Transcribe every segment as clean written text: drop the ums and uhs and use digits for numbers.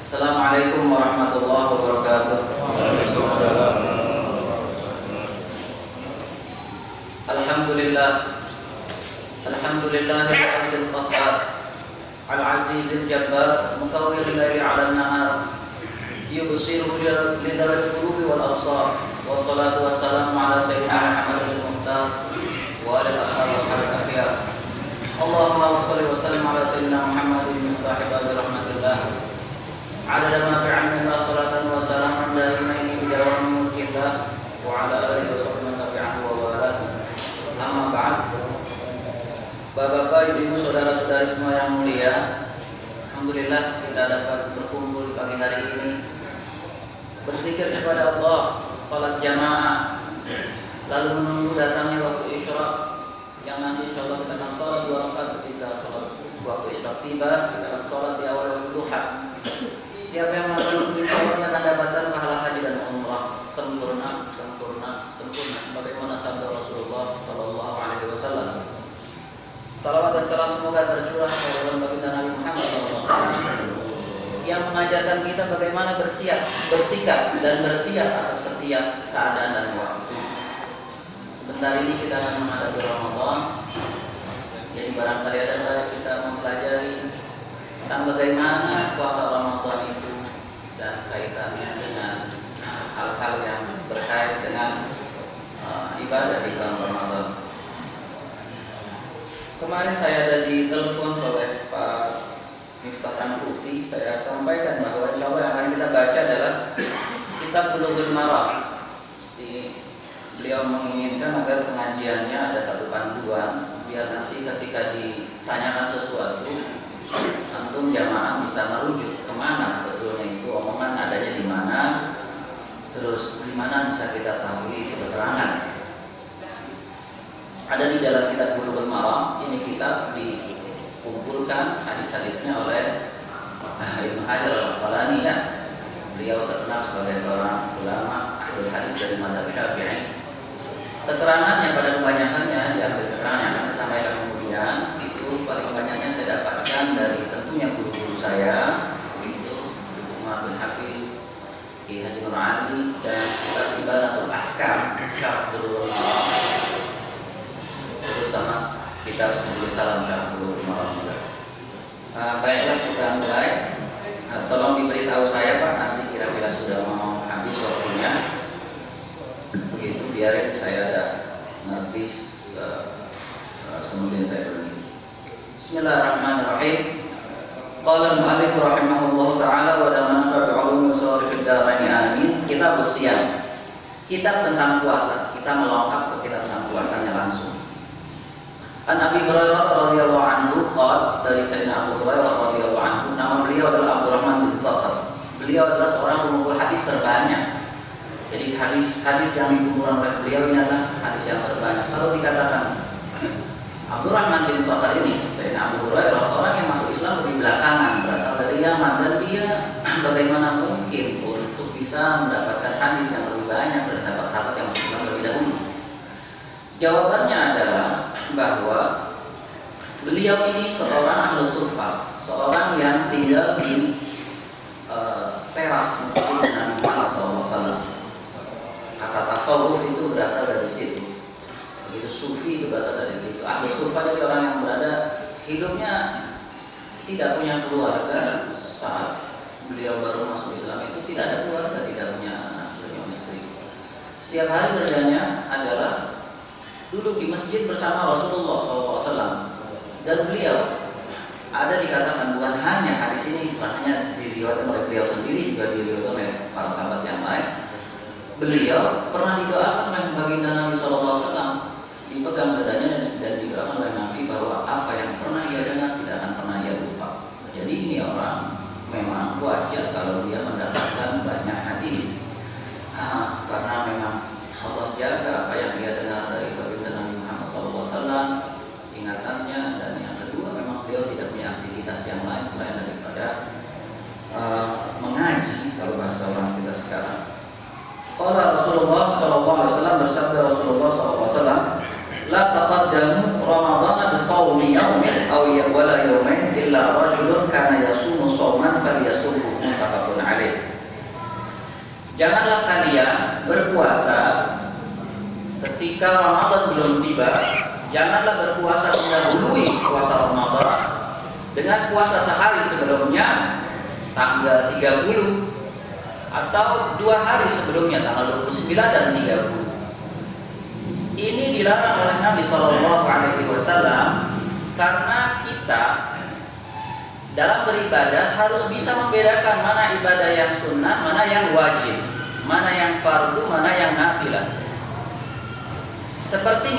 Assalamualaikum warahmatullahi wabarakatuh. Waalaikumsalam. Alhamdulillah. Alhamdulillahil qahhar, al-azizil jabbar, mutawwilil laili 'alan nahar, yubsiru lidawil qulubi wal absar. Wassalatu wassalamu ala sayyidina Muhammadil muhtar wa ala alihi wa sahbihi. Allahumma shalli wa sallim ala sayyidina Muhammadin miftahil babi rahmatillah. Adada ma fi 'ilmillah, salatan wa salaman daimaini bi dawami mulkillah wa ala alihi wa sahbihi tabi'ahu wa wala. Amma ba'd. Bapak-bapak, ibu, saudara-saudari semua yang mulia, alhamdulillah kita dapat berkumpul pagi hari ini berzikir kepada Allah, salat jamaah, lalu menunggu datangnya waktu isyraq yang nanti insyaallah kita akan salat 2 rakaat ketika salat waktu isyraq tiba, kita akan salat di awal duha. Siapa yang melakukan insyaallah akan dapatkan pahala haji dan umrah sempurna sebagaimana sabda Rasulullah sallallahu alaihi wasallam. Salawat dan salam semoga tercurah kepada baginda Nabi Muhammad SAW yang mengajarkan kita bagaimana bersikap dan bersiap atas setiap keadaan dan waktu. Sebentar ini kita akan menghadapi Ramadan. Jadi barangkali ada baik kita mempelajari tentang bagaimana puasa Ramadan itu dan kaitannya dengan hal-hal yang berkait dengan ibadah di bulan Ramadan. Kemarin saya ada ditelepon oleh Pak Miftah Putih. Saya sampaikan bahwa insyaallah yang akan kita baca adalah Kitab Bulughul Maram. Beliau menginginkan agar pengajiannya ada satu panduan biar nanti ketika ditanyakan sesuatu antum jamaah bisa merujuk kemana sebetulnya itu omongan adanya di mana, terus di mana bisa kita tahu keterangan. Ada di dalam kitab Bulughul Maram. Ini kitab dikumpulkan hadis-hadisnya oleh Ibnu Hajar Al-Asqalani ya. Beliau terkenal sebagai seorang ulama ahli hadis dari mazhab Syafi'i. Keterangannya pada kebanyakannya diambil keterangan yang saya sampaikan kemudian itu paling banyaknya saya dapatkan dari tentunya guru-guru saya, itu Umar bin Hafiz, Ki Haji Nur Ali, dan kitab Ibanatul Ahkam Syarh Bulughul Maram, sama kitab Subul Salam Syarh Bulughul Maram. Baiklah kita mulai. Tolong diberitahu saya Pak nanti kira-kira sudah mau habis waktunya. Begitu biar saya ada ngerti semuanya saya berhenti. Bismillahirrahmanirrahim. Qala al-mu'allif rahimahullah ta'ala wa damana bi'ulumi ushul ad-darain amin. Kitab Usyam. Kitab tentang puasa. Kita melengkap ke kitab tentang puasanya langsung. An Abi Hurairah radhiyallahu anhu qala, dari Sayyidina Abu Hurairah radhiyallahu anhu, nama beliau adalah Abdurrahman bin Sakhr. Beliau adalah seorang pengumpul hadis terbanyak. Jadi hadis yang dikumpulkan oleh beliau ini adalah hadis yang terbanyak. Kalau dikatakan Abdurrahman bin Sakhr ini, Sayyidina Abu Hurairah orang yang masuk Islam lebih belakangan, berasal dari Yaman, dan dia bagaimana mungkin untuk bisa mendapatkan hadis yang lebih banyak dari sahabat-sahabat yang masuk Islam lebih dahulu? Jawabannya adalah bahwa beliau ini seorang ahli sufa, seorang yang tinggal di teras masjid Nabi Muhammad SAW. Kata tasawuf itu berasal dari situ. Begitu sufi itu berasal dari situ. Ahli sufa itu orang yang berada hidupnya tidak punya keluarga saat beliau baru masuk Islam, itu tidak ada keluarga, tidak punya anak, tidak punya istri. Setiap hari kerjanya adalah duduk di masjid bersama Rasulullah SAW. Dan beliau ada dikatakan bukan hanya hadis ini bukan hanya diriwayatkan oleh beliau sendiri, juga diriwayatkan oleh para sahabat yang lain. Beliau pernah didoakan oleh baginda Nabi SAW, dipegang dadanya dan didoakan oleh Nabi bahwa apa yang pernah ia dengar tidak akan pernah ia lupa. Jadi ini orang memang wajar kalau dia mendapatkan banyak hadis, karena memang Allah jaga apa yang dia dengar dari baginda Nabi Muhammad SAW, ingatannya. Dan yang kedua, memang beliau tidak punya aktivitas yang lain selain daripada mengaji, kalau bahasa orang kita sekarang. Qala Rasulullah SAW, bersabda Rasulullah SAW, la kalian berpuasa ketika Ramadan belum tiba, janganlah berpuasa mendahului puasa Ramadan dengan puasa sehari sebelumnya tanggal 30 atau 2 hari sebelumnya tanggal 29 dan 30. Ini dilarang oleh Nabi SAW karena kita dalam beribadah harus bisa membedakan mana ibadah yang sunnah, mana yang wajib, mana yang fardu, mana yang nafilah. Seperti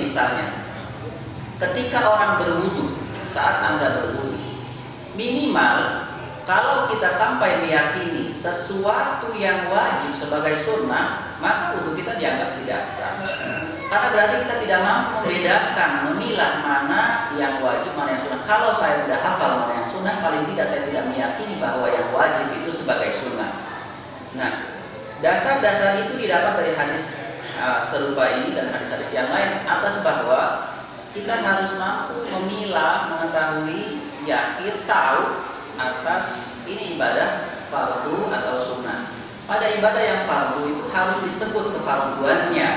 misalnya, ketika orang berwudu, saat Anda berwudu, minimal kalau kita sampai meyakini sesuatu yang wajib sebagai sunnah, maka wudu kita dianggap tidak sah. Karena berarti kita tidak mampu membedakan, memilah mana yang wajib, mana yang sunnah. Kalau saya tidak hafal mana yang sunnah, paling tidak saya tidak meyakini bahwa yang wajib itu sebagai sunnah. Nah, dasar-dasar itu didapat dari hadis serupa ini dan hadis-hadis yang lain atas bahwa kita harus mampu memilah, mengetahui, yakin, tahu atas ini ibadah fardu atau sunnah. Pada ibadah yang fardu itu harus disebut kefarduannya.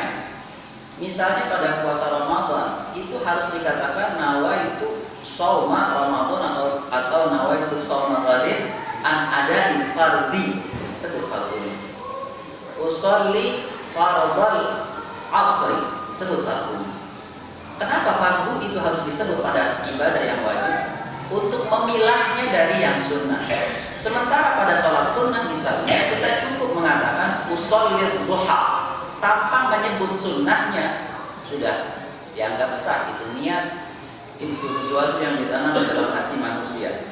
Misalnya pada puasa Ramadan itu harus dikatakan nawaitu shauma Ramadan atau nawaitu shauma ghadin an adai fardhi, sebut fardunya. Usolli fardal asri, sebut fardunya. Kenapa fardu itu harus disebut pada ibadah yang wajib? Untuk memilahnya dari yang sunnah. Sementara pada sholat sunnah misalnya kita cukup mengatakan usollir duha tanpa menyebut sunnahnya, sudah dianggap sah. Itu niat, itu sesuatu yang ditanam dalam hati manusia.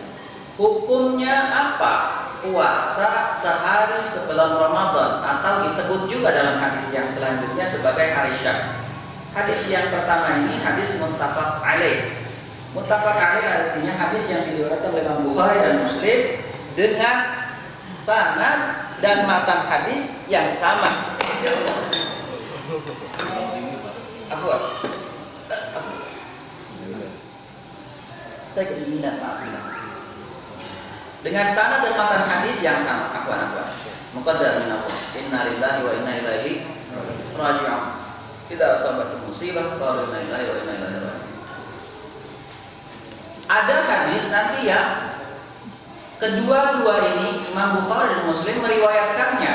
Hukumnya apa? Puasa sehari sebelum Ramadan, atau disebut juga dalam hadis yang selanjutnya sebagai hari Syak. Hadis yang pertama ini hadis muttafaq alaih. Muttafaq alaih artinya hadis yang diriwayatkan oleh Imam Bukhari dan Muslim dengan sanad dan matan hadis yang sama. Afwan. Saya kedinginan, maaf. Dengan sanad dan matan hadis yang sama. Afwan. Muqaddar min Allah. Inna lillahi wa inna ilaihi raji'un. Idza asabat musibah qalu inna lillahi wa inna ilaihi raji'un. Ada hadis nanti ya, kedua-dua ini Imam Bukhari dan Muslim meriwayatkannya,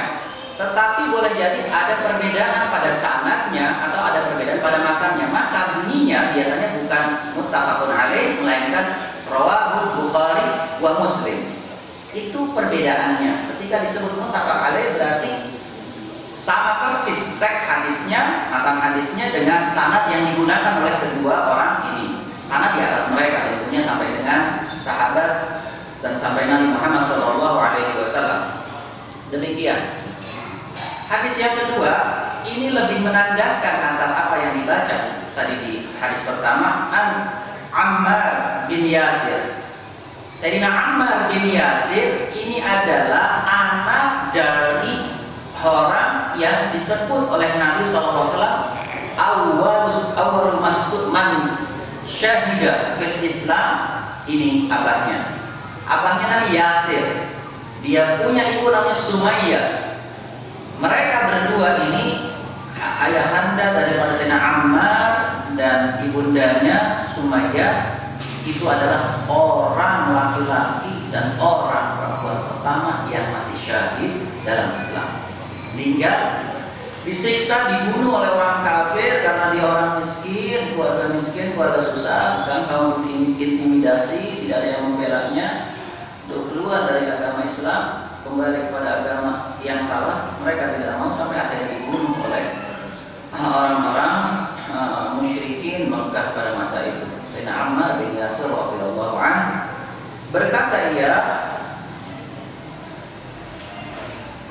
tetapi boleh jadi ada perbedaan pada sanadnya atau ada perbedaan pada makannya. Maka bunyinya biasanya bukan muttafaqun alaih, melainkan rawahul Bukhari wa Muslim. Itu perbedaannya. Ketika disebut muttafaq alaih berarti sama persis teks hadisnya, matan hadisnya dengan sanad yang digunakan oleh kedua orang ini. Karena di atas mereka ilmunya sampai dengan sahabat dan sampai Nabi Muhammad SAW. Demikian. Hadis yang kedua ini lebih menandaskan atas apa yang dibaca tadi di hadis pertama. An Ammar bin Yasir. Sayyidina Ammar bin Yasir ini adalah anak dari orang yang disebut oleh Nabi SAW awal masjid man syahida fil Islam. Ini abahnya Nabi Yasir. Dia punya ibu namanya Sumayyah. Mereka berdua ini ayahanda daripada Sayyidina Ammar dan ibundanya Sumayyah itu adalah orang laki-laki dan orang perempuan pertama yang mati syahid dalam Islam. Meninggal, disiksa, dibunuh oleh orang kafir karena dia orang miskin, keluarga susah, kan kaum diintimidasi, tidak ada yang membelanya untuk keluar dari agama Islam, kembali kepada agama yang salah. Mereka tidak mau, sampai akhirnya dibunuh oleh orang-orang musyrikin Mekah pada masa itu. Sayyidina Ammar bin Yasir radhiyallahu anhu berkata, ia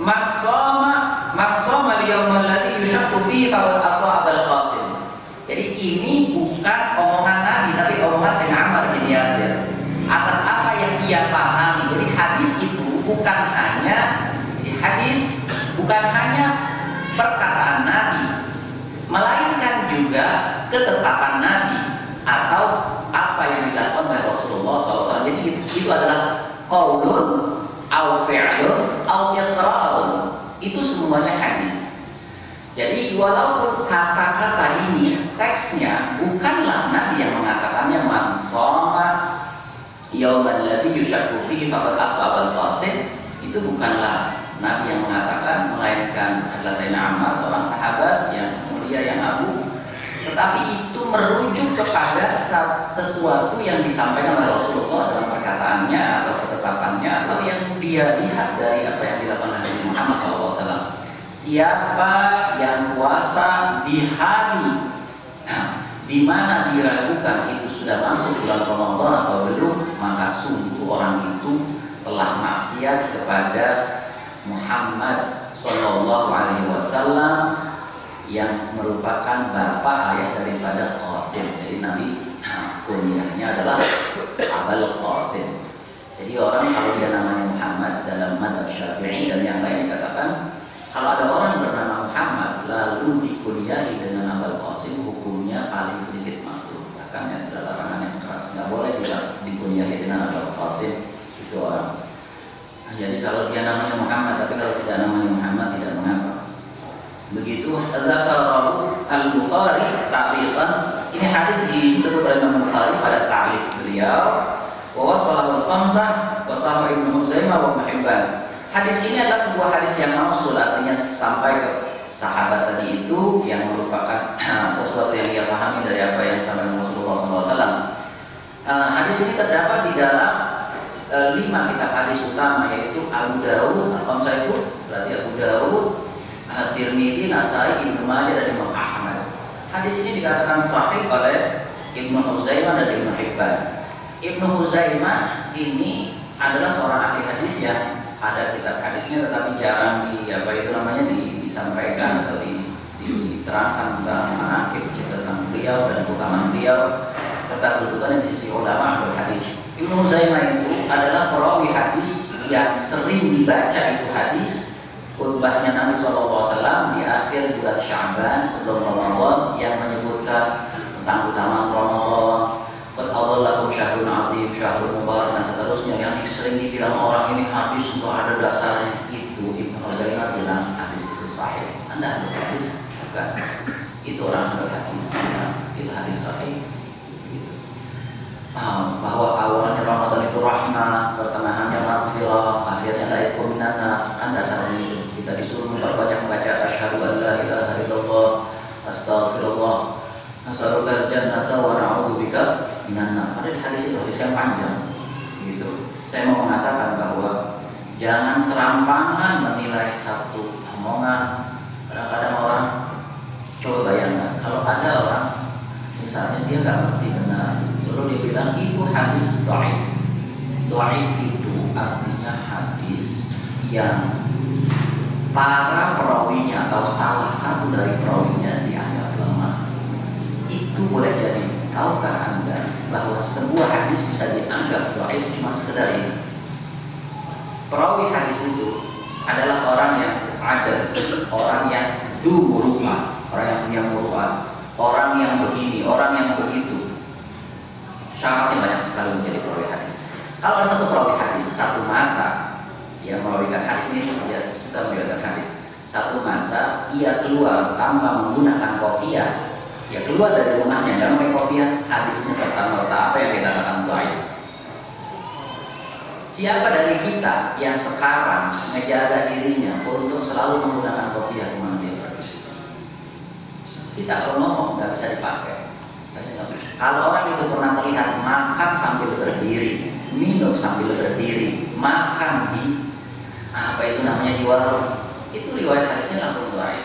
Maksama liyawmal ladzi yushaqu fihi faqad asaba al-qasim. Jadi ini bukan omongan Nabi, tapi omongan Sayyidina Ammar bin Yasir atas apa yang ia pahami. Jadi hadis itu bukan hanya perkataan Nabi, melainkan juga ketetapan Nabi atau apa yang dilakukan oleh Rasulullah SAW. Jadi itu adalah qaulun au fi'lun au iqrarun. itu semuanya hadis. Jadi walaupun kata-kata ini teksnya bukanlah Nabi yang mengatakannya, man shoma yauman ladzi yushakku fihi faqad ashabal qasim, itu bukanlah Nabi yang mengatakan, melainkan adalah Sayyidina Ammar, seorang sahabat yang mulia yang agung. Tetapi itu merujuk kepada sesuatu yang disampaikan oleh Rasulullah dalam perkataannya atau ketetapannya, atau yang dia lihat dari apa yang dilakukan Nabi Muhammad SAW. Siapa yang puasa di hari di mana diragukan itu sudah masuk bulan Ramadan atau belum, maka sungguh orang itu telah maksiat kepada Muhammad Sallallahu Alaihi Wasallam yang merupakan bapak ayah daripada Qasim. Jadi Nabi kunyahnya adalah Abul Qasim. Jadi orang kalau dia namanya Muhammad dalam mazhab Syafi'i dan yang lain dikatakan, kalau ada orang bernama Muhammad lalu dikunyahi dengan Abul Qasim, hukumnya paling sedikit makruh. Bahkan yang adalah larangan yang keras, nggak boleh dikunyahi dengan Abul Qasim itu orang. Jadi kalau dia namanya Muhammad, tapi kalau tidak namanya Muhammad tidak mengapa. Begitu Dzakarahu Al-Bukhari ta'liqan. Ini hadis disebut oleh Imam Bukhari pada ta'liq beliau. Wa wasalahu al-khamsah wa sahih Ibnu Huzaimah wa Ibnu Hibban. Hadis ini adalah sebuah hadis yang mausul, artinya sampai ke sahabat tadi itu yang merupakan sesuatu yang dia pahami dari apa yang disampaikan Rasulullah SAW. Hadis ini terdapat di dalam 5 kitab hadis utama, yaitu Abu Dawud, Al-Khamsah itu berarti Abu Dawud, Tirmidzi, Nasai, Ibnu Majah dan Imam Ahmad. Hadis ini dikatakan sahih oleh Ibnu Huzaimah dan Ibnu Hibban. Ibnu Huzaimah ini adalah seorang ahli hadis yang ada kitab hadisnya, tetapi jarang disampaikan atau diterangkan tentang manaqib tentang beliau dan keutamaan beliau serta kedudukannya di sisi ulama hadis. Ibnu Huzaimah itu adalah perawi hadis yang sering dibaca itu hadis khutbahnya Nabi SAW di akhir bulan Sya'ban sebelum Ramadan yang menyebutkan tentang keutamaan Ramadan, qad adallahu syahrun 'azim, syahrul mubarak dan seterusnya, yang sering dibilang orang ini hadis untuk ada dasarnya. Itu Ibnu Huzaimah bilang hadis itu sahih. Anda ada hadis? Bukan. Itu orang berhadis, itu hadis sahih. Bahwa awalnya Ramadan itu rahmah, pertengahannya maghfirah, akhirnya la yakun minana. Kan dasarnya itu. Kita disuruh memperbanyak membaca asyhadu an la ilaha illallah, astaghfirullah, as'alukal jannata wa na'udzubika minan nar. Ada di hadis itu, hadis yang panjang. Gitu. Saya mau mengatakan bahwa jangan serampangan menilai satu omongan. Kadang-kadang orang, coba bayangkan kalau ada orang misalnya dia nggak ngerti benar, lalu dia bilang itu hadis dhaif. Dhaif itu artinya hadis yang para perawinya atau salah satu dari perawinya dianggap lemah. Itu boleh jadi. Tahukah Anda bahwa sebuah hadis bisa dianggap dhaif cuma sekedar ini? Perawi hadis itu adalah orang yang ada, orang yang muru'ah, orang yang punya muru'ah, orang yang begini, orang yang begitu. Syaratnya banyak sekali menjadi perawi hadis. Kalau ada satu perawi hadis, satu masa yang merawikan hadis ini, dia sudah meriwayatkan hadis. Satu masa ia keluar tanpa menggunakan kopiah. Ya keluar dari rumahnya dan pakai kopiah, hadisnya serta merta apa yang kita katakan dhaif. Siapa dari kita yang sekarang menjaga dirinya untuk selalu menggunakan kopiah kemana dia pergi? Kita kalau ngomong nggak bisa dipakai. Kalau orang itu pernah terlihat makan sambil berdiri, minum sambil berdiri, makan di apa itu namanya di warung, itu riwayat hadisnya langsung dhaif.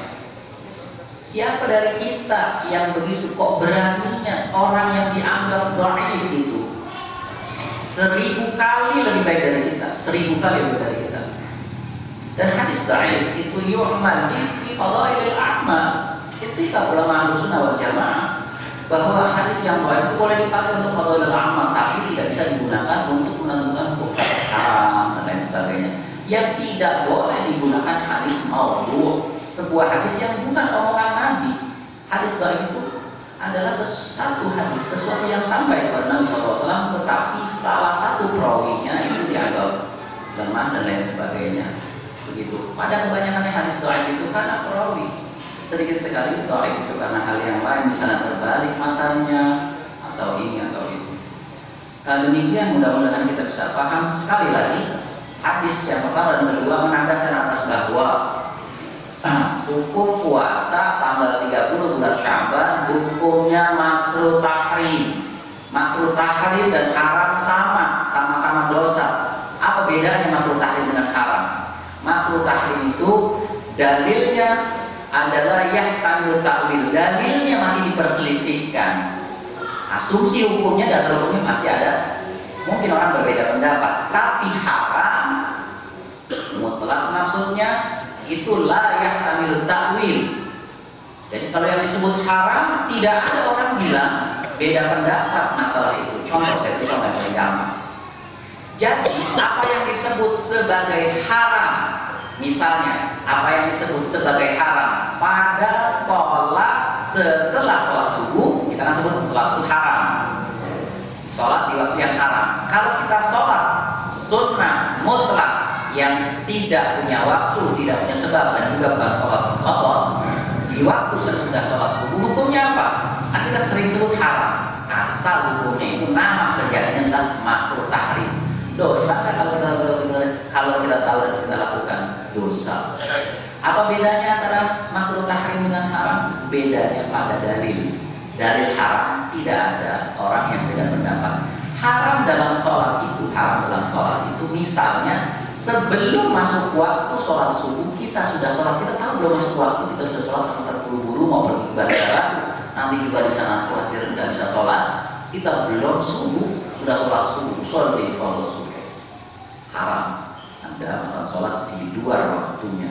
Siapa dari kita yang begitu kok beraninya orang yang dianggap dhaif itu 1000 kali lebih baik dari kita, 1000 kali lebih baik dari kita. Dan hadis dhaif itu yu'man fi fadailil a'mal. Ittifaq ulama Ahlussunnah wal Jamaah bahwa hadis yang dhaif itu boleh dipakai untuk fadailil a'mal, tapi tidak bisa digunakan untuk menentukan hukum haram dan lain sebagainya. Yang tidak boleh digunakan hadis maudhu', sebuah hadis yang bukan omongan Nabi. Hadis dhaif itu adalah satu hadis, sesuatu yang sampai kepada Nabi SAW, tetapi salah satu perawinya itu dianggap lemah dan lain sebagainya. begitu. Pada kebanyakan hadis dhaif itu karena perawi, sedikit sekali dhaif itu karena hal yang lain, misalnya terbalik matanya atau ini atau itu. Demikian mudah-mudahan kita bisa paham. Sekali lagi, hadis yang pertama dan kedua menegaskan atas bahwa hukum puasa tanggal 30 bulan Sya'ban hukumnya makruh tahrim. Makruh tahrim dan haram sama-sama dosa. Apa bedanya makruh tahrim dengan haram? Makruh tahrim itu dalilnya adalah yahtamil ta'wil. Dalilnya masih diperselisihkan. Asumsi hukumnya, dasar hukumnya masih ada. Mungkin orang berbeda pendapat. Tapi haram mutlak maksudnya itu la yahtamil ta'wil. Jadi kalau yang disebut haram, tidak ada orang bilang beda pendapat masalah itu. Contoh saya beri contoh yang paling gampang. Jadi apa yang disebut sebagai haram, misalnya apa yang disebut sebagai haram pada sholat setelah sholat subuh, kita akan sebut sholat itu haram. Sholat di waktu yang haram. Kalau kita sholat sunnah mutlak yang tidak punya waktu, tidak punya sebab, dan juga bukan sholat qadha, di waktu sesudah sholat subuh, hukumnya apa? Nah, kita sering sebut haram. Asal hukumnya itu nama sejatinya adalah makruh tahrim. Dosa kan kalau kita tahu dan kita lakukan dosa. Apa bedanya antara makruh tahrim dengan haram? Bedanya pada dalil. Dalil haram tidak ada orang yang beda pendapat. Haram dalam sholat itu misalnya sebelum masuk waktu sholat subuh kita sudah sholat, kita tahu belum masuk waktu, kita sudah sholat, kita terburu-buru mau pergi ibadah, nanti juga di sana khawatir nggak bisa sholat, kita belum subuh sudah sholat subuh, sholat di waktu subuh. Haram Anda sholat di luar waktunya.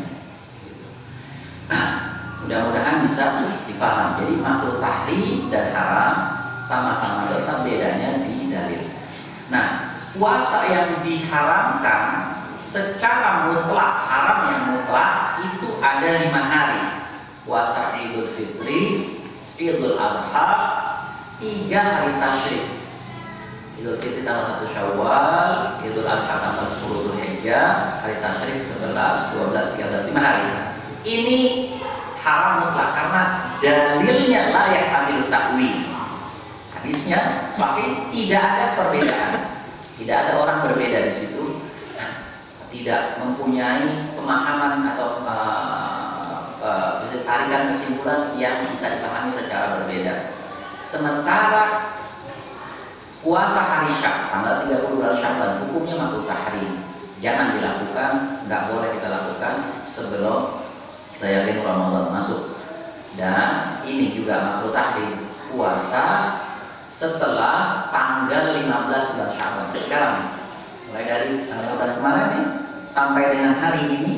Mudah-mudahan bisa dipaham. Jadi makruh tahrim dan haram sama-sama dosa, bedanya di dalil. Nah, puasa yang diharamkan secara mutlak, haram yang mutlak itu ada 5 hari. Puasa Idul Fitri, Idul Adha, 3 hari tasyrik. Idul Fitri tanggal 1 Syawal, Idul Adha tanggal 10 Dzulhijjah, hari tasyrik 11, 12, 13, 5 hari. Ini haram mutlak karena dalilnya la yahtamil ta'wil. Hadisnya sahih, tidak ada perbedaan. Tidak ada orang berbeda di situ. Tidak mempunyai pemahaman atau tarikan kesimpulan yang bisa dipahami secara berbeda. Sementara puasa hari Syak tanggal 30 bulan Sya'ban hukumnya makruh tahrim. Jangan dilakukan, nggak boleh kita lakukan sebelum kita yakin Ramadan masuk. Dan ini juga makruh tahrim, puasa setelah tanggal 15 bulan Sya'ban. Sekarang mulai dari tanggal 15 kemarin nih sampai dengan hari ini,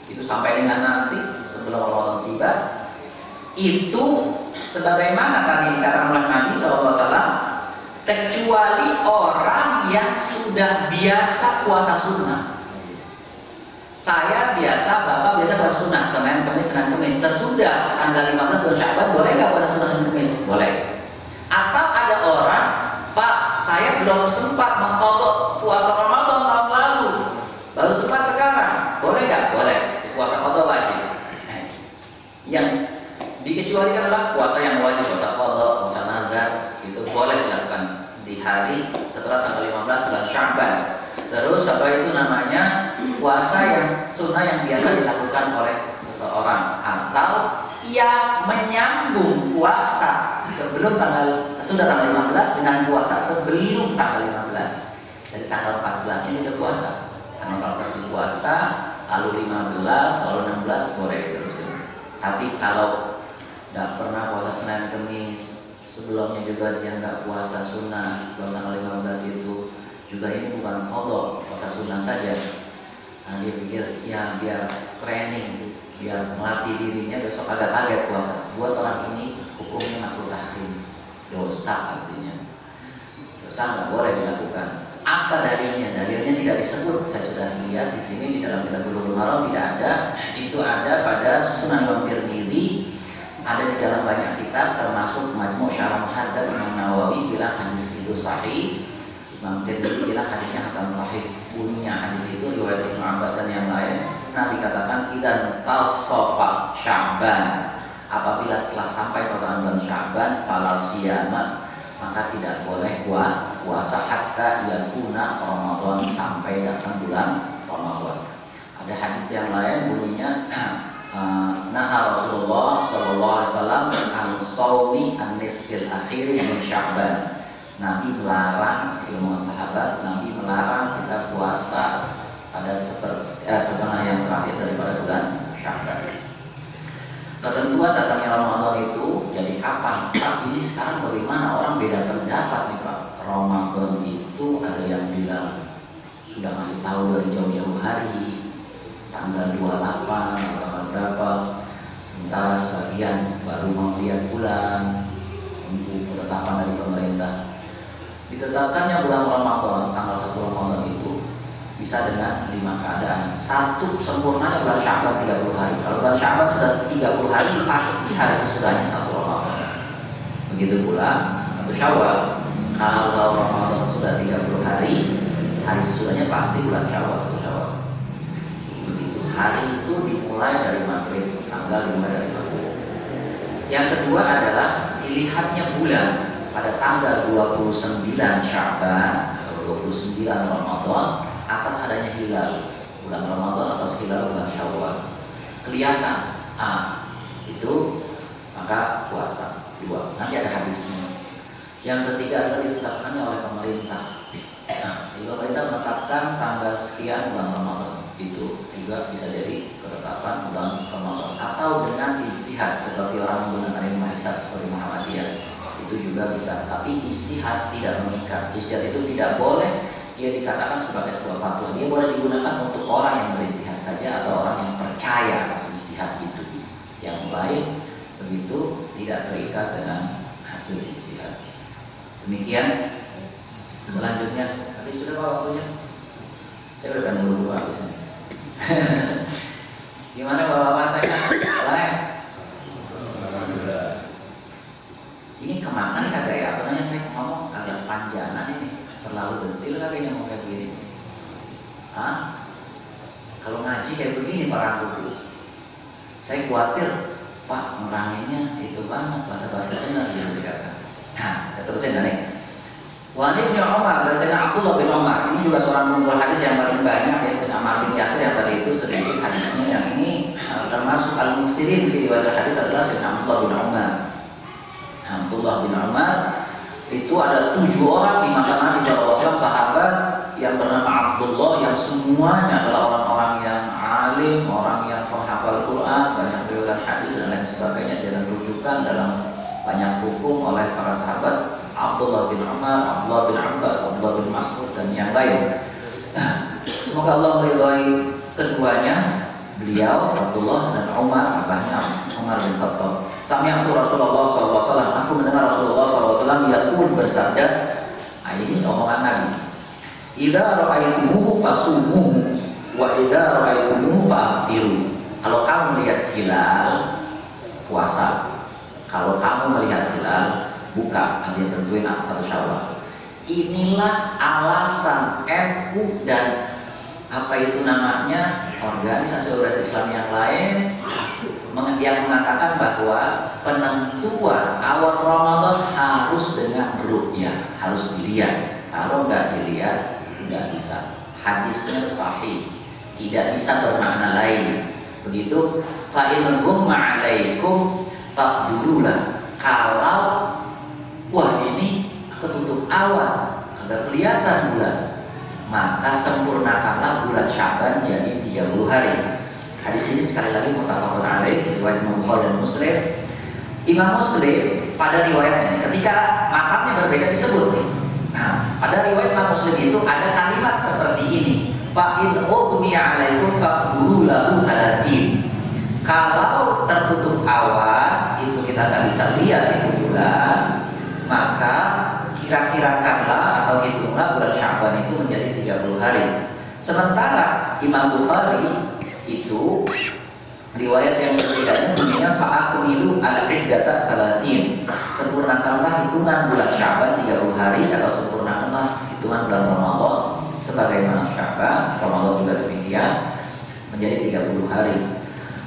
itu sampai dengan nanti sebelum Ramadan tiba, itu sebagaimana tadi dikatakan oleh Nabi SAW, kecuali orang yang sudah biasa puasa sunnah. Saya biasa, Bapak biasa puasa sunnah, Senin, Kamis. Sesudah tanggal 15 bulan Sya'ban, boleh nggak puasa sunnah Senin, Kamis? Boleh. Atau ada orang, Pak, saya belum sempat mengqadha puasa Ramadan tahun lalu, baru sempat sekarang, boleh nggak? Boleh. Puasa qadha wajib. Yang dikecualikan adalah puasa yang wajib, puasa qadha, puasa nazar, itu boleh dilakukan di hari setelah tanggal 15 bulan Sya'ban. Terus apa itu namanya, puasa yang sunnah yang biasa dilakukan oleh seseorang, atau yang menyambung puasa sebelum sudah tanggal 15 dengan puasa sebelum tanggal 15. Jadi tanggal 14 ini udah puasa, tanggal 14 itu puasa, lalu 15, lalu 16 boleh diterusin. Tapi kalau tidak pernah puasa Senin Kamis, sebelumnya juga dia nggak puasa sunnah sebelum tanggal 15 itu, juga ini bukan qadha, puasa sunnah saja. Nah, dia pikir ya biar training, biar melatih dirinya besok agak kaget puasa. Buat orang ini hukumnya makruh tahrim, dosa artinya. Dosa nggak boleh dilakukan. Apa dalilnya? Dalilnya tidak disebut. Saya sudah lihat di sini di dalam kitab Bulughul Maram tidak ada. Itu ada pada Sunan Imam Tirmidzi, ada di dalam banyak kitab termasuk Majmu' Syarah Muhadzab Imam Nawawi bilang hadis itu sahih. Imam Tirmidzi bilang hadisnya hasan sahih. Bunyinya hadis itu riwayat Ibnu Abbas dan yang lain. Nabi idzan tasafa Sya'ban, apabila setelah sampai total bulan Sya'ban fala siyama, maka tidak boleh puasa hatta yakuna Ramadan, sampai datang bulan Ramadan. Ada hadis yang lain bunyinya naha Rasulullah sallallahu alaihi wasallam an shaumi an-nisfil akhir min Sya'ban. Nabi melarang, ilmu sahabat, Nabi melarang kita puasa pada setengah yang terakhir daripada bulan Sya'ban. Ketentuan datangnya Ramadan itu jadi kapan? Tapi ini sekarang bagaimana, orang beda pendapat nih Pak. Ramadan itu ada yang bilang sudah ngasih tahu dari jauh-jauh hari, tanggal 28 atau tanggal berapa. Sementara sebagian baru mau lihat bulan, tunggu ketetapan dari pemerintah. Ditetapkannya bulan Ramadan, tanggal 1 Ramadan itu bisa dengan 5 keadaan. Satu, sempurnanya bulan Sya'ban 30 hari. Kalau bulan Sya'ban sudah 30 hari, pasti hari sesudahnya 1 Ramadan. Begitu pula atau Syawal. Kalau Ramadan sudah 30 hari, hari sesudahnya pasti bulan Syawal atau Syawal. Begitu. Hari itu dimulai dari maghrib, tanggal 5 dari maghrib. Yang kedua adalah dilihatnya bulan pada tanggal 29 Sya'ban atau 29 Ramadan atas adanya hilal bulan Ramadan atau hilal bulan Syawal kelihatan, itu maka puasa 2. Nanti ada hadisnya. Yang ketiga adalah ditetapkannya oleh pemerintah. Jadi pemerintah menetapkan tanggal sekian bulan Ramadan, itu juga bisa jadi ketetapan bulan Ramadan. Atau dengan ijtihad seperti orang menggunakan ilmu hisab seperti Muhammadiyah, itu juga bisa. Tapi ijtihad tidak mengikat. Ijtihad itu tidak boleh dia dikatakan sebagai sebuah fatwa. Dia boleh digunakan untuk orang yang berijtihad saja atau orang yang percaya atas ijtihad itu. Yang lain begitu tidak terikat dengan hasil ijtihad. Demikian. Selanjutnya, tadi sudah Pak waktunya? Saya udah kan dulu habisnya. Gimana Bapak-bapak saya kan? Ini kemakan kagak ya? Apalagi saya ngomong agak panjangan ini. Terlalu detail kayaknya mau kayak begini. Kalau ngaji kayak begini para buku, saya khawatir Pak meranginnya itu banget, bahasa-bahasa benar yang dikatakan. Saya terusin nih. Wa Ibnu Umar, dari Sayyidina Abdullah bin Umar, ini juga seorang pengumpul hadis yang paling banyak ya. Sayyidina Ammar bin Yasir yang tadi itu sedikit hadisnya, yang ini termasuk al-mukhtirin di riwayat hadis adalah Sayyidina Abdullah bin Umar. Abdullah bin Umar itu ada 7 orang di masa Nabi SAW, sahabat yang bernama Abdullah, yang semuanya adalah orang-orang yang alim, orang yang penghafal Quran, banyak riwayat hadis dan lain sebagainya, dan rujukan dalam banyak hukum oleh para sahabat. Abdullah bin Umar, Abdullah bin Abbas, Abdullah bin Mas'ud dan yang lain. Semoga Allah meridhai keduanya, beliau Abdullah dan Umar, abahnya Umar bin Khattab. Sami'tu Rasulullah SAW, aku mendengar Rasulullah SAW yaqul, bersabda, ini omongan Nabi. Idza ra'aitumuhu fasumuhu wa idza ra'aitumuhu fa'tiru. Kalau kamu melihat hilal, puasa. Kalau kamu melihat hilal, buka. Dia tentuin 1 Syawal. Inilah alasan NU dan apa itu namanya organisasi Islam yang lain yang mengatakan bahwa penentuan awal Ramadan harus dengan ru'yah, harus dilihat. Kalau nggak dilihat nggak bisa. Hadisnya sahih, tidak bisa bermakna lain. Begitu. Fa in ghumma 'alaikum faqdurulah. Kalau wah ini ketutup awan, kagak kelihatan bulan, maka sempurnakanlah bulan Sya'ban jadi 30 hari. Hadis ini sekali lagi muttafaqun alaih, riwayat Imam Bukhari dan Muslim. Imam Muslim pada riwayatnya ketika makamnya berbeda disebut. Pada riwayat Imam Muslim itu ada kalimat seperti ini. Fa in ughmiya 'alaikum faqulu lahu salatin. Kalau tertutup awan, itu kita nggak bisa lihat itu bulan, maka kira-kirakanlah atau hitunglah bulan Sya'ban itu menjadi 30 hari. Sementara Imam Bukhari itu riwayat yang berbedanya bunyinya fa'akmilu al-iddata salatin. Sempurnakanlah hitungan bulan Sya'ban 30 hari, atau sempurnakanlah hitungan bulan Ramadan sebagaimana Sya'ban, Ramadan juga demikian, menjadi 30 hari.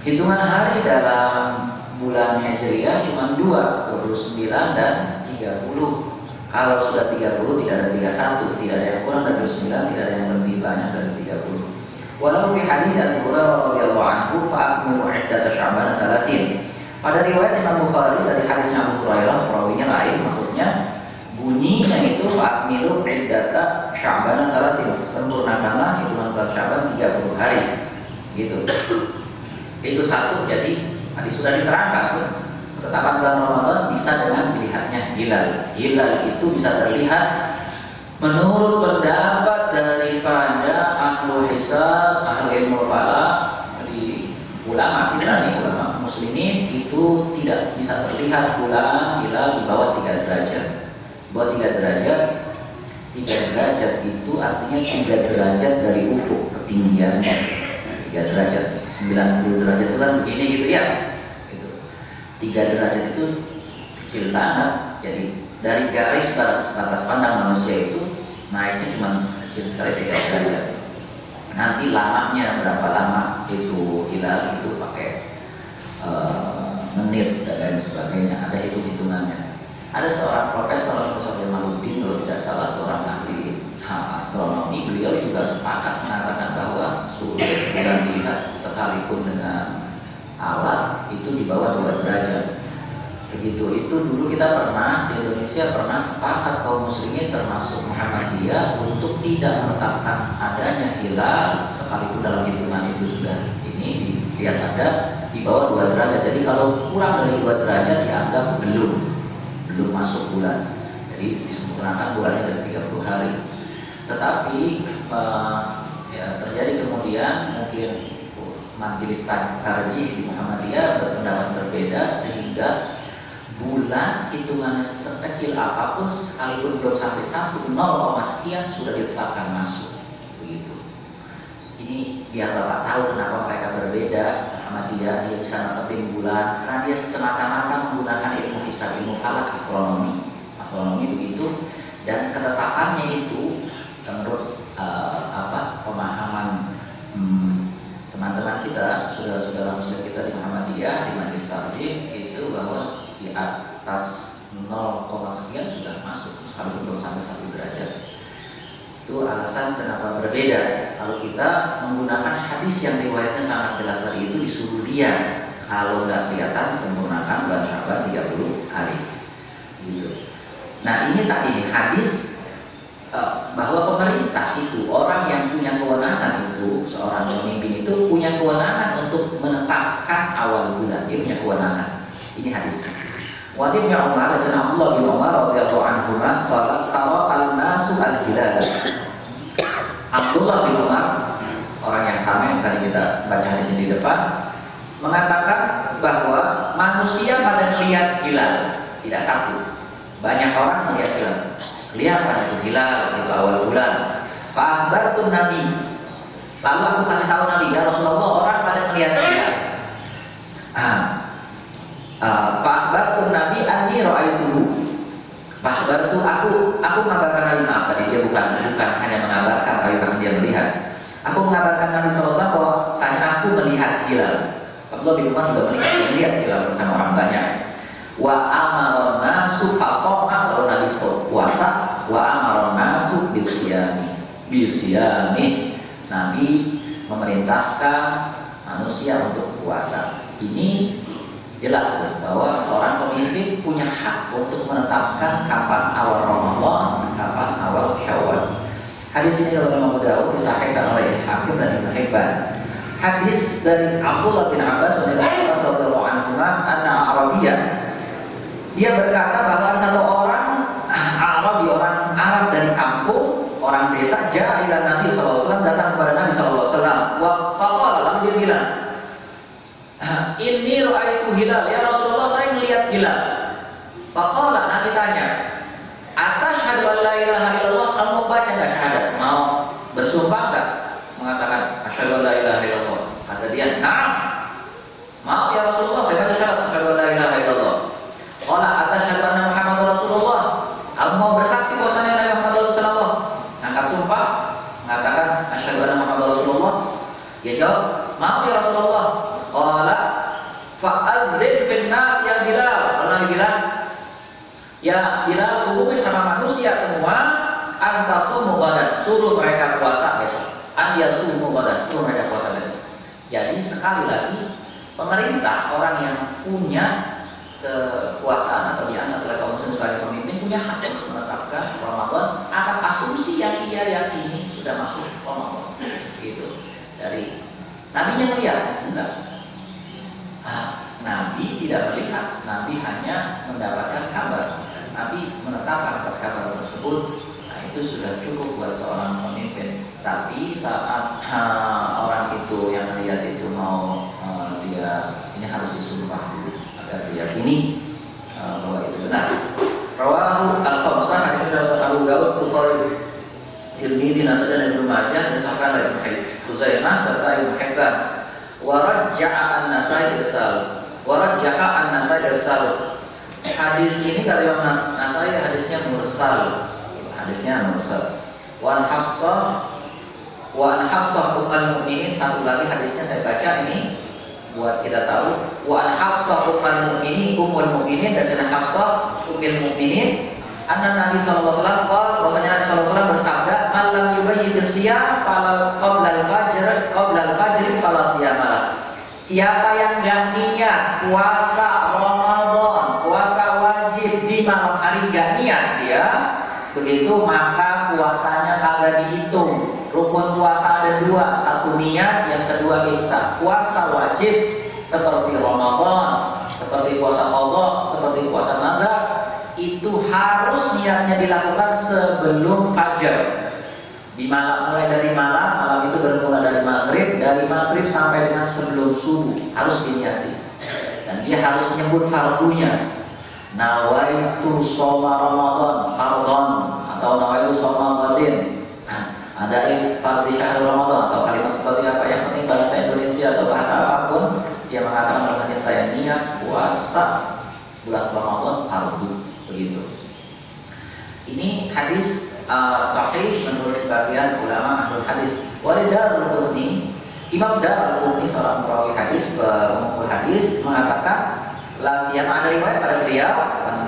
Hitungan hari dalam bulan Hijriah cuma 2, 29 dan 30. Kalau sudah 30 tidak ada 31, tidak ada yang kurang dari 29, tidak ada yang lebih banyak dari 30. Walau fi hadits Abu Hurairah radhiyallahu anhu fa'akmilu 'iddata Sya'ban 30. Pada riwayat Imam Bukhari dari hadisnya Abu Hurairah, perawinya lain, maksudnya bunyinya itu fa'akmilu 'iddata Sya'ban 30. Sempurnakanlah hitungan bulan Sya'ban 30 hari. Gitu. Itu satu, jadi tadi sudah diterangkan tuh. Ketetapan bulan Ramadan bisa dengan dilihatnya hilal. Hilal itu bisa terlihat menurut pendapat daripada ahlu hisab, ahlu ilmu falak, di ulama kita nih, ulama muslimin itu tidak bisa terlihat bulan hilal di bawah 3 derajat. Di bawah 3 derajat, 3 derajat itu artinya 3 derajat dari ufuk ketinggiannya. 3 derajat, 90 derajat itu kan begini gitu ya. 3 derajat itu kecil banget. Jadi dari garis batas pandang manusia itu naiknya cuma kecil sekali 3 derajat. Nanti lamanya berapa lama itu hilal itu pakai menit dan lain sebagainya. Ada hitung-hitungannya. Ada seorang profesor Jamaluddin, kalau tidak salah, seorang ahli astronomi. Beliau juga sepakat mengatakan bahwa sulit bulan dilihat sekalipun dengan alat itu di bawah 2 derajat. Begitu. Itu dulu kita pernah di Indonesia pernah sepakat kaum muslimin termasuk Muhammadiyah untuk tidak menetapkan adanya hilal sekalipun dalam hitungan itu sudah ini dilihat ada di bawah 2 derajat. Jadi kalau kurang dari 2 derajat dianggap belum masuk bulan. Jadi disempurnakan bulannya dari 30 hari. Tetapi ya, terjadi kemudian mungkin majelis tarjih di Muhammadiyah berpendapat berbeda sehingga bulan hitungannya sekecil apapun sekalipun belum sampai 1, 0, sekian sudah ditetapkan masuk. Begitu. Ini biar Bapak tahu kenapa mereka berbeda. Muhammadiyah dia bisa netepin bulan karena dia semata-mata menggunakan ilmu hisab, ilmu falak, astronomi begitu, dan ketetapannya itu menurut pemahaman teman-teman kita, saudara-saudara muslim kita di Muhammadiyah, di majelis tarjih itu bahwa di atas 0, sekian sudah masuk, sekalipun belum sampai 1 derajat. Itu alasan kenapa berbeda. Kalau kita menggunakan hadis yang riwayatnya sangat jelas tadi itu disuruh lihat, kalau nggak kelihatan sempurnakan bulan Sya'ban 30 hari. Gitu. Nah ini tadi hadis bahwa pemerintah itu, orang yang punya kewenangan itu, seorang pemimpin itu punya kewenangan untuk menetapkan awal bulan, dia punya kewenangan. Ini hadisnya. Wa ibn Umar, dan Abdullah bin Umar radhiyallahu anhu qala tara al-nasu al-hilal. Abdullah bin Umar, orang yang sama yang tadi kita baca hadis di depan, mengatakan bahwa manusia pada melihat hilal, tidak satu. Banyak orang melihat hilal. Kelihatan itu hilal, itu awal bulan. Fa'akhbartu Nabi. Lalu aku kasih tahu Nabi, ya Rasulullah, orang pada melihat hilal. Fa'akhbartu Nabi anni ra'aituhu. Fa'akhbartu aku mengabarkan Nabi, maaf tadi dia bukan hanya mengabarkan tapi bahkan dia melihat. Aku mengabarkan Nabi sallallahu alaihi wasallam bahwa saya aku melihat hilal. Abdullah bin Umar juga melihat hilal bersama orang banyak. Wa amaron nasu fasoma, kalau Nabi puasa, wa amaron nasu bisyami, Nabi memerintahkan manusia untuk puasa. Ini jelas bahwa seorang pemimpin punya hak untuk menetapkan kapan awal Ramadan, kapan awal Syawal. Hadis ini oleh Imam Abu Dawud disahihkan oleh Hakim dan Ibnu Hibban. Hadis dari Abdullah bin Abbas radhiyallahu anhu, anna Arabiyyan, dia berkata bahwa satu orang Arabi, orang Arab dari kampung, orang desa, ja'a ila Nabi sallallahu alaihi wasallam, datang kepada Nabi sallallahu alaihi wasallam. Wa qala, lalu dia bilang, "Inni ra'aitu hilal, ya Rasulullah, saya melihat hilal." Faqala, Nabi tanya, "Atashhadu an la ilaha illallah?" Kamu baca enggak syahadat? Mau bersumpah enggak? Mengatakan asyhadu an la ilaha illallah. Kata dia, "Na'am." Mau ya Rasulullah, saya baca syahadat asyhadu an la ilaha illallah. Qala atashhadu anna Muhammadar Rasulullah? Kamu mau bersaksi bahwasanya Nabi Muhammad Rasulullah? Angkat sumpah, mengatakan asyhadu anna Muhammadar Rasulullah. Dia jawab, "Mau ya Rasulullah." Qala fa'adzin bin nas ya Bilal. Lalu Nabi bilang, "Ya Bilal, umumin sama manusia semua, antasumu ghadan, suruh mereka puasa besok. An yasumu ghadan, suruh mereka puasa besok." Jadi sekali lagi pemerintah, orang yang punya kekuasaan atau dianggap oleh kaum muslim sebagai pemimpin, punya hak menetapkan Ramadan atas asumsi yang ia yakini sudah masuk Ramadan. Gitu. Dari Nabinya melihat enggak? Nabi tidak melihat, Nabi hanya mendapatkan kabar. Nabi menetapkan atas kabar tersebut. Nah, itu sudah cukup buat seorang pemimpin. Tapi saat orang itu yang melihat itu mau dia ini harus disumpah dulu agar diyakini bahwa itu benar. Rawahu al-Khamsah, hadits dari Abu Dawud, Bukhari, Tirmidzi, Nasai dan Ibnu Majah, disahkan oleh Ibnu Khuzaimah serta Ibnu Hibban. Wa rajja'a an-Nasai irsal. Wa rajja'a an-Nasai irsal. Hadis ini kata Imam Nasai hadisnya mursal. Hadisnya mursal. Wa an Hafsah ummul mukminin, satu lagi hadisnya saya baca ini buat kita tahu. Wa an Hafsah ummul mukminin dan Sayyidah Hafsah ummul mukminin, anna Nabi sallallahu alaihi wasallam bahwasanya Nabi sallallahu alaihi wasallam bersabda, "Man lam yubayyit siyam fala qabla al-fajr fala siyamalah." Siapa yang gak niat puasa Ramadan, puasa wajib di malam hari, gak niat dia, begitu maka puasanya kagak dihitung. Rukun puasa ada dua, satu niat, yang kedua imsak. Puasa wajib seperti Ramadan, seperti puasa qadha, seperti puasa nadar, itu harus niatnya dilakukan sebelum fajar. Di malam, mulai dari malam itu bermula dari maghrib sampai dengan sebelum subuh harus diniati. Dan dia harus nyebut fardunya. Nawaitu shoma Ramadan fardhon atau nawaitu shoma ghadin. Ada fardhi syahr Ramadan atau kalimat seperti apa, yang penting bahasa Indonesia atau bahasa apapun dia mengatakan bahwa saya niat puasa bulan Ramadan fardu, begitu. Ini hadis sahih menurut sebagian ulama ahlul hadis. Walid Darul-Qutni, Imam Darul-Qutni seorang perawi hadis, pengumpul hadis, mengatakan la siyama, ada riwayat pada beliau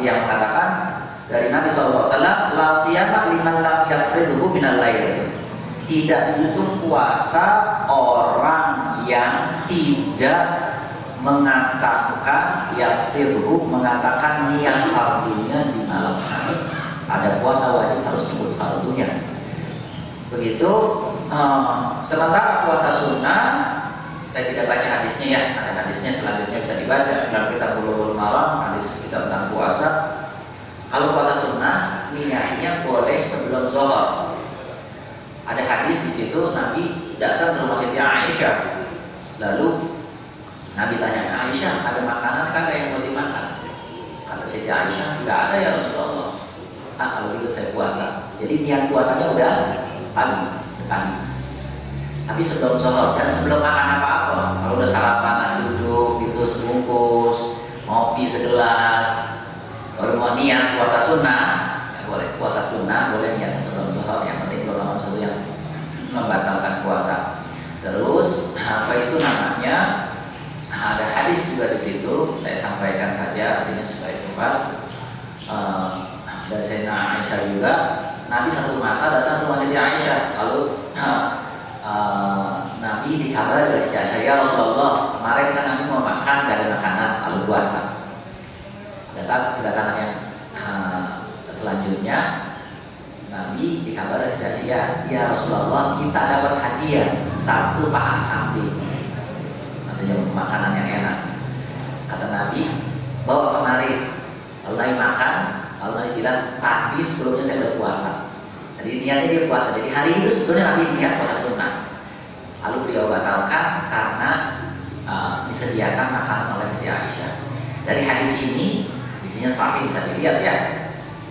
yang mengatakan dari Nabi SAW, la siyama liman lam yafridhu minal lail. Tidak dihitung puasa orang yang tidak mengatakan yafridhu, mengatakan niat fardunya di malam hari. Ada puasa wajib harus disebut fardunya. Begitu. Sementara puasa sunnah, saya tidak baca hadisnya ya, ada hadisnya selanjutnya bisa dibaca dalam kitab Bulughul Maram, hadis kita tentang puasa. Kalau puasa sunnah niatnya boleh sebelum zuhur. Ada hadis di situ Nabi datang ke rumah Siti Aisyah, lalu Nabi tanya, "Aisyah, ada makanan kagak yang mau dimakan?" Kata Siti Aisyah, "Enggak ada ya Rasulullah." Kalau gitu saya puasa. Jadi niat puasanya udah pagi. Tapi sebelum zuhur dan sebelum makan apa-apa. Kalau udah sarapan nasi uduk gitu sebungkus, ngopi segelas, kalau mau niat puasa sunnah, ya boleh. Puasa sunnah boleh niatnya sebelum zuhur. Yang penting belum lakukan sesuatu yang membatalkan puasa. Terus apa itu namanya? Ada hadis juga di situ. Saya sampaikan saja artinya supaya cepat. Dan Sayyidina Aisyah juga, Nabi satu masa datang ke rumah Siti Aisyah, lalu Nabi dikabari oleh Siti Aisyah, "Ya Rasulullah, kemarin kan Nabi mau makan, gak ada makanan, lalu puasa." Pada saat kedatangan yang selanjutnya, Nabi dikabari oleh Siti Aisyah, "Ya Rasulullah, kita dapat hadiah satu paha kambing, artinya makanan yang enak." Kata Nabi, "Bawa kemari." Lalu Nabi makan. Lalu Nabi bilang, "Tadi sebelumnya saya berpuasa." Jadi niatnya dia puasa. Jadi hari itu sebetulnya Nabi niat puasa sunnah. Lalu beliau batalkan karena disediakan makanan oleh Siti Aisyah. Dari hadis ini, isinya sahih bisa dilihat ya.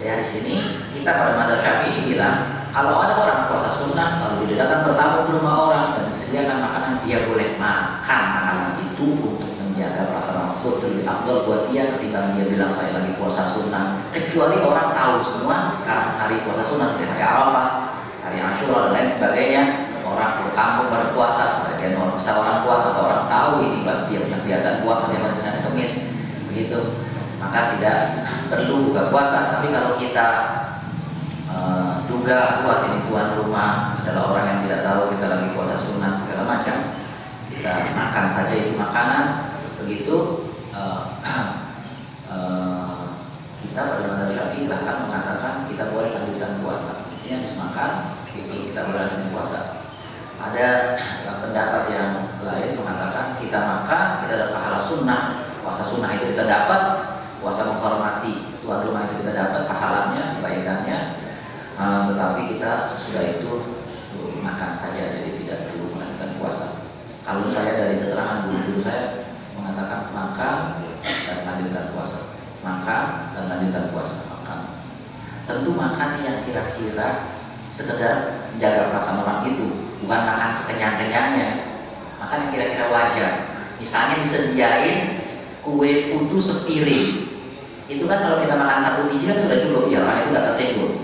Dari hadis ini kita pada mazhab Syafi'i bilang, kalau ada orang puasa sunnah lalu dia datang bertamu ke rumah orang dan disediakan makanan, dia boleh makan makanan itu untuk menjaga perasaan maksud lebih afdal buat dia ketimbang dia bilang saya lagi puasa sunnah. Kecuali orang tahu semua sekarang hari puasa sunnah, hari Arafah, hari Asyura dan lain sebagainya, orang orang kampung pada puasa, sebagian orang puasa atau orang tahu ini pasti dia punya kebiasaan puasa dia pada Senin Kamis begitu, maka tidak perlu buka puasa. Tapi kalau kita duga kuat ini tuan rumah adalah orang yang tidak tahu kita lagi puasa sunnah segala macam, kita makan saja itu makanan begitu. Kita pada mazhab Syafi'i bahkan mengatakan kita boleh lanjutkan puasa. Ini habis makan itu kita boleh lanjutkan puasa. Ada pendapat yang lain mengatakan kita makan kita dapat pahala sunnah, puasa sunnah itu kita dapat, puasa menghormati tuan rumah itu kita dapat pahalanya, kebaikannya. Tetapi kita sesudah itu makan saja, jadi tidak perlu melanjutkan puasa. Kalau saya dari keterangan guru-guru saya mengatakan makan dan lanjutkan puasa, makan dan lanjutkan puasa. Makan, tentu makan yang kira-kira sekedar menjaga perasaan orang itu, bukan makan sekenyang-kenyangnya. Makan yang kira-kira wajar. Misalnya disediain kue putu sepiring, itu kan kalau kita makan satu biji kan sudah cukup ya, itu nggak tersinggung.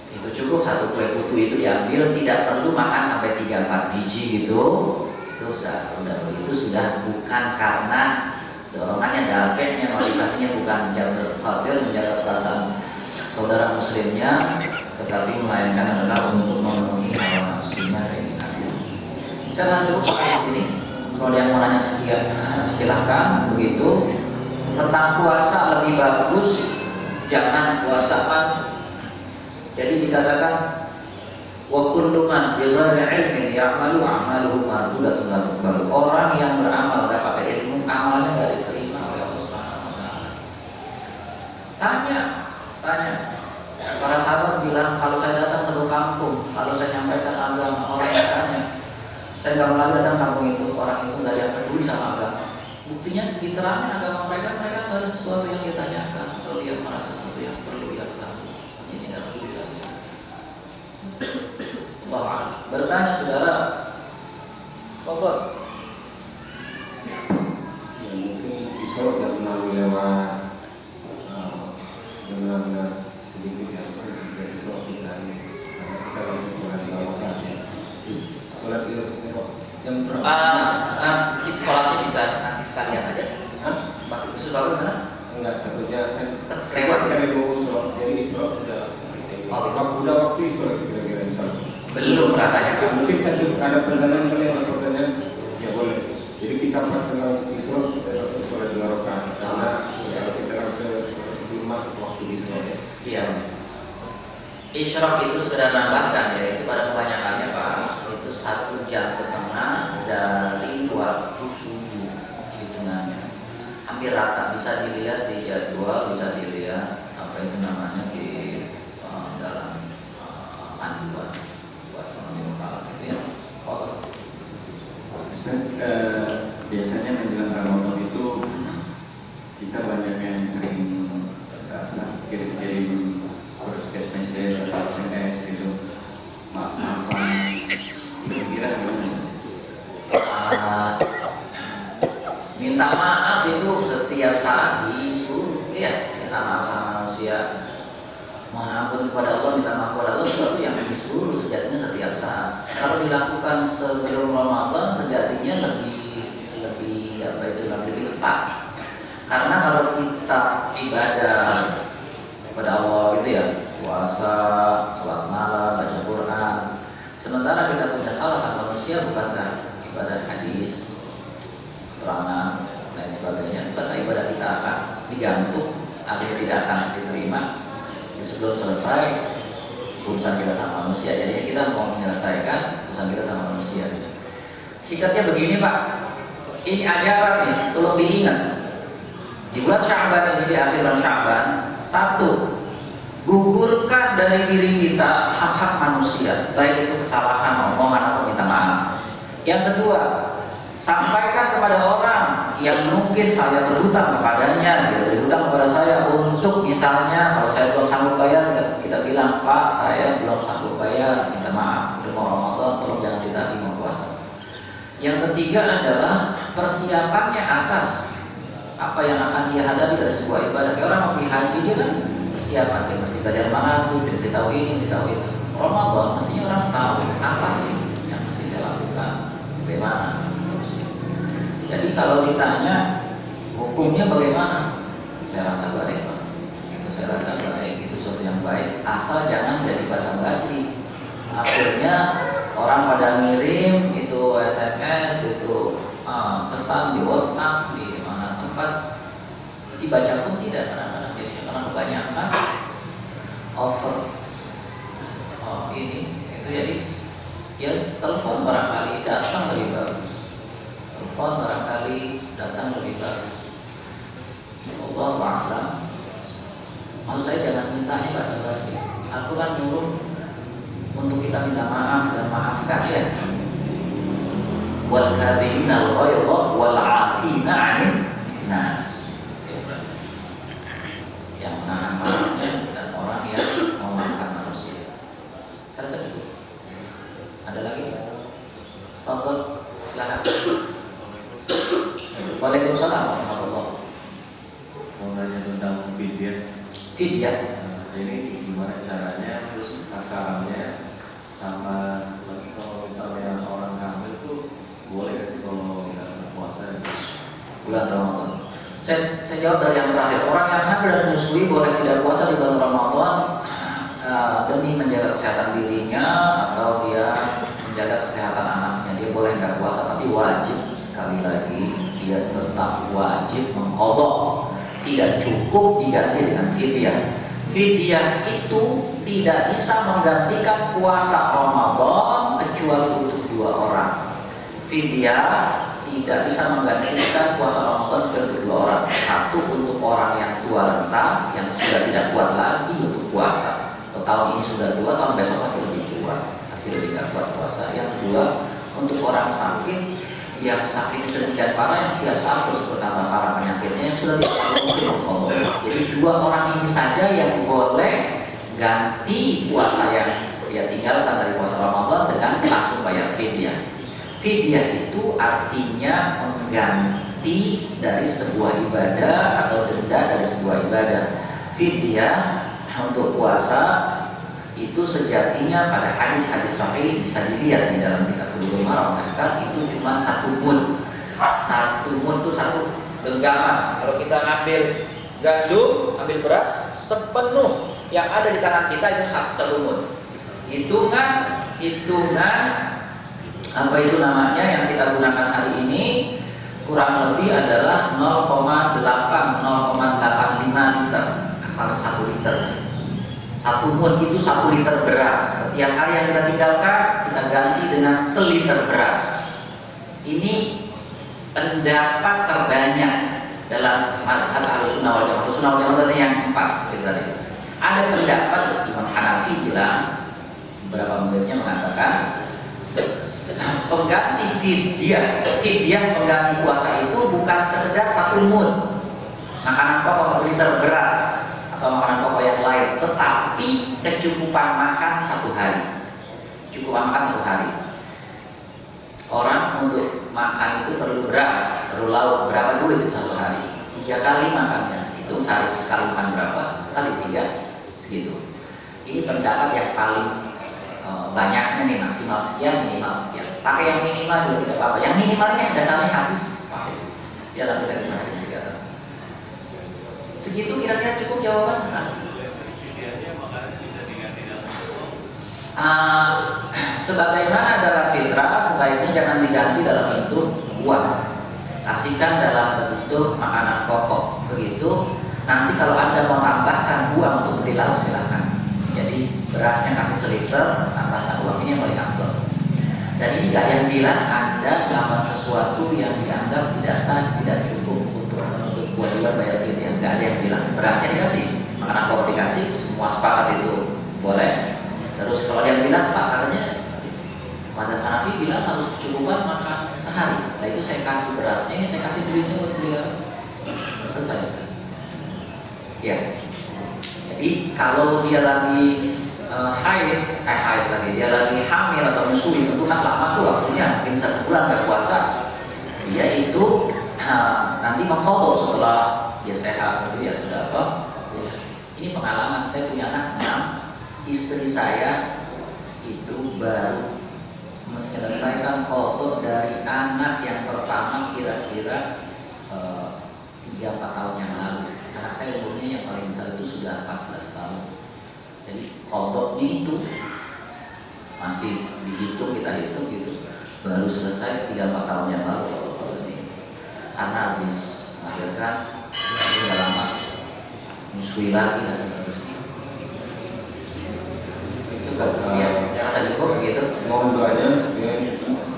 Itu cukup satu kue putu itu diambil, tidak perlu makan sampai 3-4 biji gitu. Itu sudah begitu, sudah bukan karena dorongannya, dapetnya, motivasinya bukan khawatir menjaga perasaan saudara muslimnya, tetapi melainkan adalah untuk memenuhi hawa nafsunya, keinginannya. Saya cukup sampai di sini. Kalau yang mau nanya silahkan. Begitu tentang puasa lebih bagus jangan puasa man. Jadi dikatakan wa kullu man bi ghairi ilmin ya'malu 'amaluhu mardudatun la tuqbalu. Orang yang beramal enggak pakai ilmu, amalnya enggak diterima oleh Allah Subhanahu wa taala. Tanya para sahabat bilang, kalau saya datang ke kampung, kalau saya nyampaikan agama, orang yang tanya, saya nggak mau datang kampung itu, orang itu nggak ada yang peduli sama agama. Buktinya diterangin agama mereka nggak ada sesuatu yang ditanyakan atau dia merasa sesuatu yang perlu dia tahu. Ini nggak perlu dia. Wah, bertanya saudara, Bapak. Ya mungkin isyarat yang melalui lewat benar-benar sedikit ya, juga isyarat kita ini karena kita lagi sholat di lawakan ya. Sholat di jam berapa? Kita sholatnya bisa nanti sekalian aja. Bisa sholat mana? Enggak, takutnya kan lewat sekali mau sholat, jadi isyarat sudah. Udah waktu isyarat kira-kira insyaallah. Belum rasanya. Mungkin satu ada pertanyaan kali yang pertanyaan ya boleh. Jadi kita pas langsung isyarat kita langsung sholat di lawakan karena kalau kita langsung belum masuk waktu isyarat. Iya. Isyraq itu sekedar nambahkan ya, itu pada kebanyakannya Pak, itu 1,5 jam dari waktu subuh hitungannya. Hampir rata, bisa dilihat di jadwal, bisa dilihat apa itu namanya di dalam panduan puasa lokal gitu ya. Biasanya menjelang Ramadan itu kita banyak yang sering kirim broadcast message atau SMS gitu, maaf-maafan, kira-kira gimana? Minta maaf itu setiap saat disuruh ya, minta maaf sama manusia, mohon ampun kepada Allah, minta maaf kepada Allah, sesuatu yang disuruh sejatinya setiap saat. Kalau dilakukan sebelum Ramadan sejatinya lebih tepat. Karena kalau kita ibadah kepada Allah gitu ya, puasa, sholat malam, baca Quran, sementara kita punya salah sama manusia, bukankah ibadah hadis, keterangan, dan sebagainya, bukankah ibadah kita akan digantung, artinya tidak akan diterima. Jadi sebelum selesai urusan kita sama manusia, jadi kita mau menyelesaikan urusan kita sama manusia. Singkatnya begini Pak, ini ajaran nih, tolong diingat. Di bulan Sya'ban ini, di akhir bulan Sya'ban, satu, gugurkan dari diri kita hak-hak manusia, baik itu kesalahan, omongan atau minta maaf. Yang kedua, sampaikan kepada orang yang mungkin saya berhutang kepadanya, dia berhutang kepada saya untuk misalnya kalau saya belum sanggup bayar, kita bilang Pak, saya belum sanggup bayar, minta maaf, udah mau Ramadan, tolong jangan ditagih mau puasa. Yang ketiga adalah persiapannya atas apa yang akan dia hadapi dari sebuah ibadah. Kayak orang mau pergi haji, dia kan persiapan, dia mesti belajar manasik, dia mesti tahu ini, dia tahu itu. Ramadan mestinya orang tahu apa sih yang bagaimana? Jadi kalau ditanya hukumnya bagaimana, saya rasa baik, Pak. Itu saya rasa baik, itu sesuatu yang baik, asal jangan jadi basa-basi. Akhirnya orang pada ngirim itu SMS, itu pesan di WhatsApp, di mana tempat, dibaca pun tidak kadang-kadang, jadi karena kebanyakan over ini itu jadi ya telepon barangkali datang lebih bagus, telepon barangkali datang lebih bagus. Allah a'lam. Maksud saya jangan mintanya basa-basi. Aku kan nyuruh untuk kita minta maaf dan maafkan ya. Wal kadhimina al-ghayza wal 'afina 'anil nas. Yang menahan marahnya dan orang yang memaafkan manusia. Saya rasa cukup. Ada lagi? Tafadhol, silakan. Waalaikumsalam warahmatullahi. Mau nanya tentang Fidyah. Ini gimana caranya, terus takarannya, sama kalau misalnya orang hamil tuh boleh nggak sih kalau nggak puasa bulan Ramadan? Saya jawab dari yang terakhir. Orang yang hamil dan menyusui boleh tidak puasa di bulan Ramadan demi menjaga kesehatan dirinya atau dia menjaga kesehatan anaknya. Dia boleh nggak puasa, tapi wajib, sekali lagi dia tetap wajib mengqadha. Tidak cukup diganti dengan fidyah. Fidyah itu tidak bisa menggantikan puasa Ramadan kecuali untuk 2 orang. Fidyah tidak bisa menggantikan puasa Ramadan kecuali 2 orang. Satu untuk orang yang tua renta yang sudah tidak kuat lagi untuk puasa. Kalau tahun ini sudah tua, tahun besok pasti lebih tua, pasti lebih tidak kuat puasa. Yang kedua untuk orang sakit yang sakit sedemikian parah yang setiap saat terus bertambah parah penyakitnya yang sudah tidak mungkin mengkodok. Jadi 2 orang ini saja yang boleh ganti puasa yang dia tinggalkan dari puasa Ramadan dengan langsung bayar fidyah. Fidyah itu artinya mengganti dari sebuah ibadah atau denda dari sebuah ibadah. Fidyah untuk puasa itu sejatinya pada hadis-hadis sahih bisa dilihat di dalam kitab Bulughul Maram, maka itu cuma 1 mud. 1 mud itu 1 genggaman. Kalau kita ngambil gandum, ambil beras sepenuh yang ada di tangan kita itu 1 mud. Hitungan apa itu namanya yang kita gunakan hari ini kurang lebih adalah 0,85 liter, asalnya 1 liter. 1 mud itu 1 liter beras. Setiap hari yang kita tinggalkan kita ganti dengan seliter beras. Ini pendapat terbanyak dalam mazhab Ahlussunnah wal Jamaah. Ahlussunnah wal Jamaah yang 4 tadi. Ada pendapat Imam Hanafi bilang, beberapa muridnya mengatakan pengganti fidyah pengganti puasa itu bukan sekedar 1 mud makanan pokok 1 liter beras atau makanan pokok yang lain, tetapi kecukupan makan 1 hari. Cukupan makan 1 hari. Orang untuk makan itu perlu beras, perlu lauk, berapa dulu itu 1 hari? 3 kali makannya. Itu sehari sekali makan berapa? Kali 3, segitu. Ini pendapat yang paling banyaknya nih, maksimal sekian, minimal sekian. Pakai yang minimal juga tidak apa-apa. Yang minimalnya dasarnya habis. Ya lah kita gimana habis sekian. Segitu kira-kira cukup jawaban? Sebagaimana zakat fitrah sebaiknya jangan diganti dalam bentuk uang, kasihkan dalam bentuk makanan pokok. Begitu nanti kalau Anda mau tambahkan uang untuk beli lauk silakan. Jadi berasnya kasih seliter, tambahkan uang, ini yang paling afdal. Dan ini gak yang bilang Anda melakukan sesuatu yang dianggap tidak sah, tidak cukup untuk menutup kewajiban bayar fidyah. Gak ada yang bilang. Berasnya dikasih, makanan pokok dikasih, semua sepakat itu boleh. Terus kalau dia bilang Pak katanya Mazhab Hanafi bilang harus kecukupan makan sehari. Nah itu saya kasih berasnya, ini saya kasih duitnya buat beliau. Selesai. Ya. Jadi kalau dia lagi haid lagi, dia lagi hamil atau menyusui, tentu kan lama tuh waktunya, mungkin bisa sebulan nggak puasa. Dia itu nanti mengqadha setelah dia sehat, dia sudah apa? Ini pengalaman, saya punya anak 6, istri saya itu baru menyelesaikan qadha dari anak yang pertama kira-kira 3-4 tahun yang lalu. Anak saya umurnya yang paling besar itu sudah 14 tahun. Jadi qadha itu masih dihitung, kita hitung gitu, baru selesai 3-4 tahun yang lalu kalau ini. Karena habis melahirkan sudah lama menyusui lagi dan seterusnya. Itu kan ya, cara tadi kok begitu. Mohon doanya ya,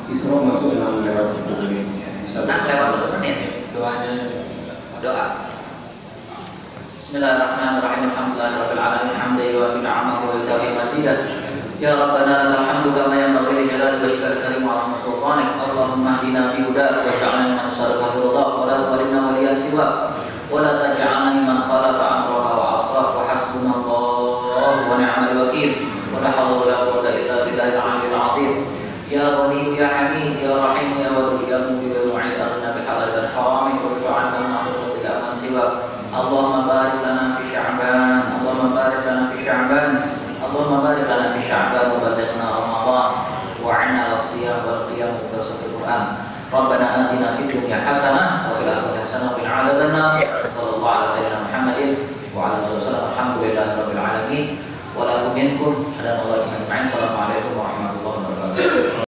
Isra masuk 6 lewat 10 menit. 6 lewat 1 menit. Doanya Doa. Bismillahirrahmanirrahim. Alhamdulillahirabbil alamin. Hamdan yuwafi ni'amahu wa yukafi masidah. Ya Rabbana lakal hamdu kama yanbaghi li jalali wajhikal karim wa 'azimi sultanik. Allahumma hdina fi hudak waj'alna mimman sarrafa ridha wa la tu'rinna waliyan siwak wa la taj'alna mimman khalafa amraka wa 'asrak wa hasbunallahu wa ni'mal wakeel. Wa la hawla wa la quwwata illa billahil 'aliyyil 'azim. Ya Ghani ya Hamid ya Rahim ya Wadud ya Mubin ya Mu'id arina bi halal dan haram wa tu'anna ma asrafta ila man siwak. Allahumma barik lana fi Sya'ban. Allahumma barik lana fi Sya'ban. Allahumma barik lana fi Sya'ban wa ballighna Ramadan wa 'inna 'ala siyam wal qiyam wa tafsirul Qur'an. Rabbana atina fid dunya hasanah wa fil akhirati hasanah wa qina adzabannar. Sallallahu alaihi wa sallam Muhammadin